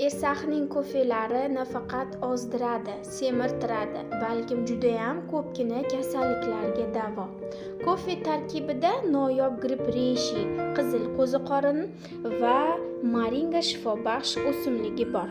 Ersahning kofelari nafaqat ozdiradi, semirtiradi, balkim judayam ko'pgina kasalliklarga davo. Kofe tarkibida noyob gripp reishi, qizil qo'ziqorin va moringa shifobaxsh o'simligi bor.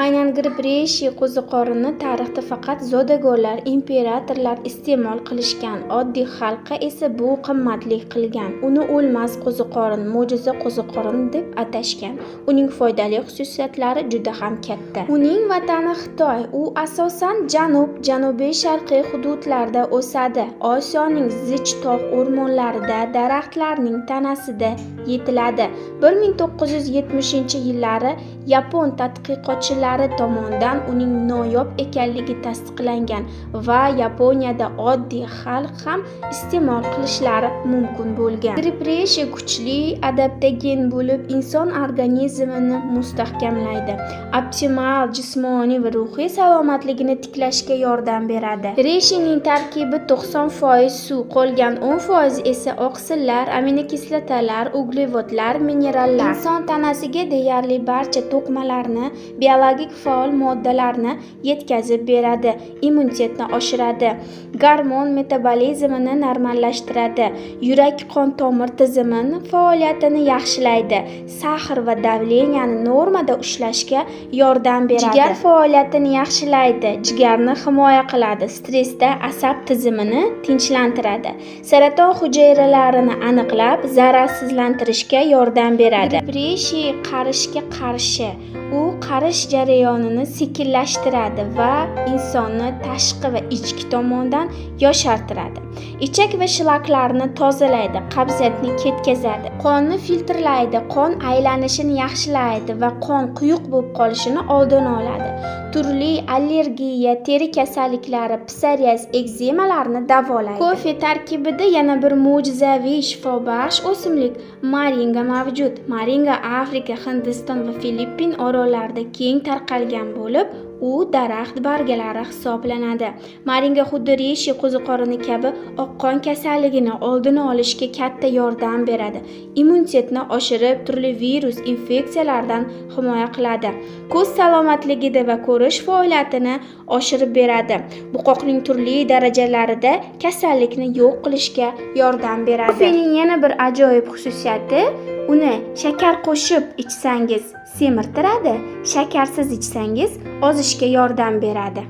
Aynan gripp reishi qo'ziqorinni tarixda faqat zodagonlar, imperatorlar iste'mol qilishgan, oddiy xalqqa esa bu qimmatli qilgan. Uni o'lmas qo'ziqorin, mo'jiza qo'ziqorin deb atashgan. Uning foydali xususiyatlari juda ham katta. Uning vatani Xitoy. U asosan janubiy sharqiy hududlarda o'sadi. Osiyoning zich tog' o'rmonlarida, daraxtlarning tanasida yetiladi. 1970-yillari yapon tadqiqotchilari tomonidan uning noyob ekanligi tasdiqlangan va Yaponiyada oddiy xalq ham iste'mol qilishlari mumkin bo'lgan. Gripp reishi kuchli adaptogen bo'lib, inson organizmini mustahkamlaydi. Optimal jismoniy va ruhiy salomatligini tiklashga yordam beradi. Reishining tarkibi 90% suv, qolgan 10% esa oqsillar, aminokislotalar, uglevodlar, minerallar. Inson tanasiga deyarli barcha to'qimalarni, biologik faol moddalarni yetkazib beradi, immunitetni oshiradi, gormon metabolizmini normallashtiradi, yurak-qon tomir tizimini faoliyatini yaxshilaydi, sag'ir va davleniyani normada ushlashga yordam beradi. Jigar faoliyatini yaxshilaydi, jigarni himoya qiladi, stressda asab tizimini tinchlantiradi, saraton hujayralarini aniqlab, zararsizlantirishga yordam beradi. Gripp reishi qarishga qarshi. U qarish jarayonini sekinlashtiradi va insonni tashqi va ichki tomondan yoshartiradi. Ichak va shlaklarni tozalaydi, qabziyatni ketkazadi, qonni filtrlaydi, qon aylanishini yaxshilaydi va qon quyuq bo'lib qolishini oldini oladi. Turli allergiya, teri kasalliklari, psoriaz, ekzemalarni davolaydi. Kofe tarkibida yana bir mo'jizaviy shifobaxsh o'simlik moringa mavjud. Moringa Afrika, Hindiston va Filippin orollarida keng tarqalgan bo'lib, u daraxt bargalari hisoblanadi. Moringa xuddi reishi qo'ziqorini kabi oqqon kasalligini oldini olishga katta yordam beradi. Immunitetni oshirib, turli virus, infeksiyalardan himoya qiladi. Ko'z salomatligida va ko'rish faoliyatini oshirib beradi. Buqoqning turli darajalarida kasallikni yo'q qilishga yordam beradi. Kofening yana bir ajoyib xususiyati, uni shakar qo'shib ichsangiz semirtiradi, shakarsiz ichsangiz ozishga yordam beradi.